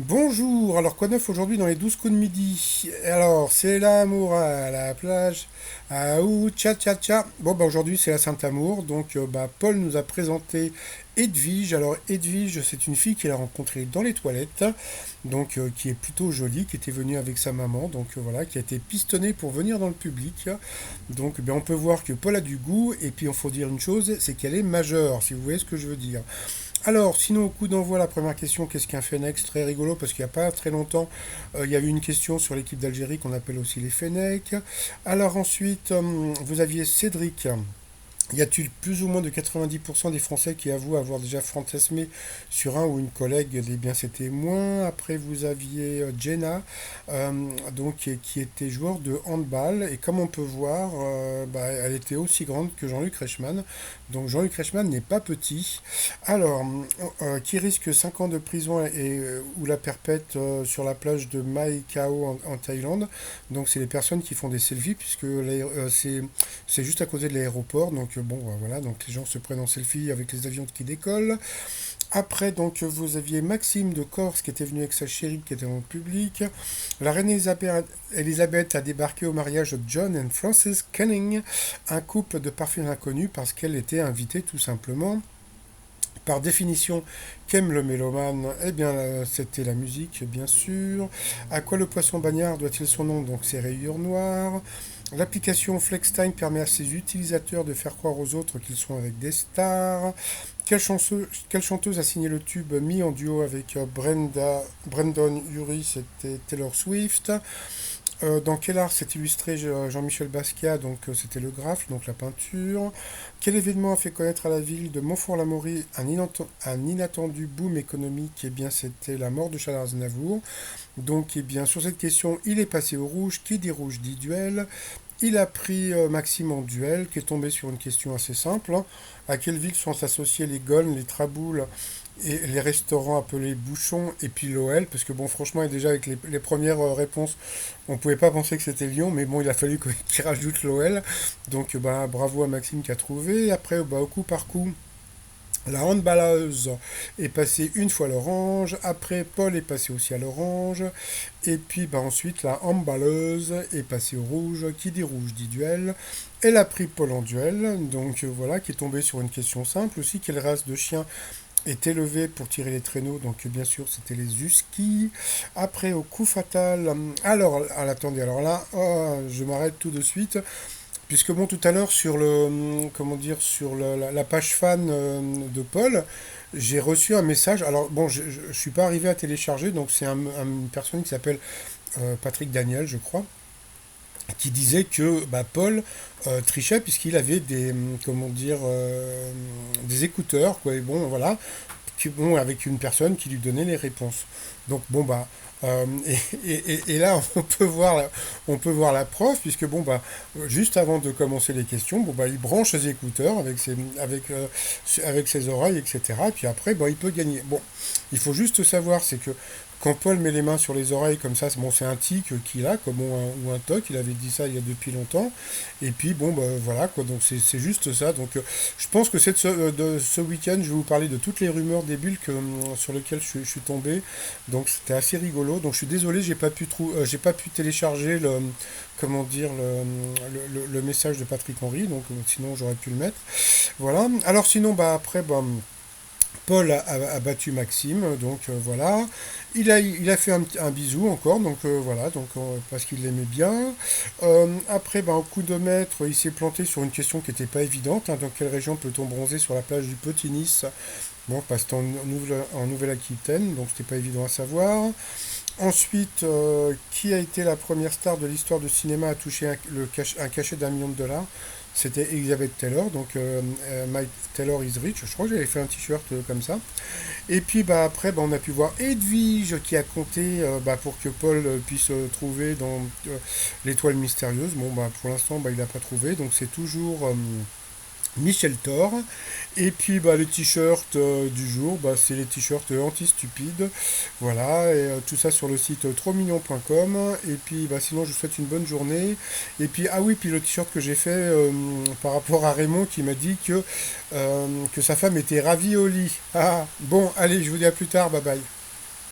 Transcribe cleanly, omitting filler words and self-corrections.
Bonjour, alors quoi de neuf aujourd'hui dans les 12 coups de midi? Alors, c'est l'amour à la plage. Ah ou tcha tcha tcha. Bon, bah aujourd'hui c'est la Saint-Amour, donc Paul nous a présenté Edwige. Alors, Edwige, c'est une fille qu'il a rencontrée dans les toilettes, donc qui est plutôt jolie, qui était venue avec sa maman, donc voilà, qui a été pistonnée pour venir dans le public. Donc, on peut voir que Paul a du goût, et puis il faut dire une chose, c'est qu'elle est majeure, si vous voyez ce que je veux dire. Alors, sinon, au coup d'envoi, la première question, qu'est-ce qu'un Fennec? Très rigolo, parce qu'il n'y a pas très longtemps, il y a eu une question sur l'équipe d'Algérie qu'on appelle aussi les Fennecs. Alors ensuite, vous aviez Cédric. Y a-t-il plus ou moins de 90% des Français qui avouent avoir déjà fantasmé sur un ou une collègue? Eh bien, c'était moins. Après, vous aviez Jenna, donc qui était joueur de handball. Et comme on peut voir, elle était aussi grande que Jean-Luc Reichmann. Donc Jean-Luc Reichmann n'est pas petit. Alors, qui risque 5 ans de prison ou la perpète sur la plage de Mai Khao en Thaïlande? Donc, c'est les personnes qui font des selfies, puisque c'est juste à côté de l'aéroport. Donc, voilà, donc les gens se prennent en selfie avec les avions qui décollent. Après, donc, vous aviez Maxime de Corse qui était venu avec sa chérie qui était en public. La reine Elisabeth a débarqué au mariage de John et Frances Canning, un couple de parfaits inconnus parce qu'elle était invitée tout simplement. Par définition, qu'aime le mélomane? Eh bien, c'était la musique, bien sûr. À quoi le poisson bagnard doit-il son nom? Donc, c'est rayures noires. L'application FlexTime permet à ses utilisateurs de faire croire aux autres qu'ils sont avec des stars. Quelle chanteuse a signé le tube mis en duo avec Brandon Urie? C'était Taylor Swift. Dans quel art s'est illustré Jean-Michel Basquiat? Donc c'était le graphe, donc la peinture. Quel événement a fait connaître à la ville de Montfort-l'Amaury un inattendu boom économique? Eh bien, c'était la mort de Charles Aznavour. Donc, eh bien, sur cette question, il est passé au rouge. Qui dit rouge dit duel. Il a pris Maxime en duel, qui est tombé sur une question assez simple, hein. À quelle ville sont associés les Gones, les Traboules et les restaurants appelés Bouchon et puis l'OL? Parce que bon, franchement, et déjà avec les premières réponses, on pouvait pas penser que c'était Lyon, mais bon, il a fallu qu'il rajoute l'OL. Donc, bravo à Maxime qui a trouvé. Après, au coup par coup. La handballeuse est passée une fois à l'orange. Après, Paul est passé aussi à l'orange. Et puis, ensuite, la handballeuse est passée au rouge. Qui dit rouge dit duel. Elle a pris Paul en duel. Donc, voilà, qui est tombé sur une question simple aussi. Quelle race de chien est élevée pour tirer les traîneaux? Donc, bien sûr, c'était les huskies. Après, au coup fatal. Alors, attendez, alors là, je m'arrête tout de suite. Puisque bon, tout à l'heure sur comment dire, sur la page fan de Paul, j'ai reçu un message. Alors bon, je suis pas arrivé à télécharger, donc c'est une personne qui s'appelle Patrick Daniel, je crois, qui disait que Paul trichait puisqu'il avait des, comment dire, des écouteurs, quoi. Et bon, voilà, bon, avec une personne qui lui donnait les réponses. Donc bon et là on peut voir la prof puisque juste avant de commencer les questions il branche ses écouteurs avec ses oreilles, etc. Et puis après il peut gagner. Bon, il faut juste savoir, c'est que quand Paul met les mains sur les oreilles comme ça, c'est un tic qu'il a, comme ou un toc, il avait dit ça il y a depuis longtemps. Et puis voilà quoi, donc c'est juste ça. Donc je pense que de ce week-end, je vais vous parler de toutes les rumeurs des bulles sur lesquelles je suis tombé. Donc c'était assez rigolo. Donc je suis désolé, j'ai pas pu télécharger comment dire, le message de Patrick Henry. Donc sinon j'aurais pu le mettre. Voilà. Alors sinon après Paul a battu Maxime, donc voilà. Il a fait un bisou encore, donc voilà, donc parce qu'il l'aimait bien. Après, au coup de maître, il s'est planté sur une question qui n'était pas évidente, hein. Dans quelle région peut-on bronzer sur la plage du Petit Nice? Bon, parce que c'était en Nouvelle-Aquitaine, donc c'était pas évident à savoir. Ensuite, qui a été la première star de l'histoire du cinéma à toucher un cachet d'1 million de dollars? C'était Elizabeth Taylor, donc Mike Taylor is rich. Je crois que j'avais fait un t-shirt comme ça. Et puis après, on a pu voir Edwige qui a compté pour que Paul puisse trouver dans l'étoile mystérieuse. Bon, pour l'instant, il n'a pas trouvé, donc c'est toujours Michel Thor. Et puis les t-shirts du jour, c'est les t-shirts anti-stupides. Voilà, et tout ça sur le site trosmignon.com. Et puis sinon je vous souhaite une bonne journée. Et puis ah oui, puis le t-shirt que j'ai fait par rapport à Raymond qui m'a dit que sa femme était ravie au lit. Ah bon, allez, je vous dis à plus tard, bye bye.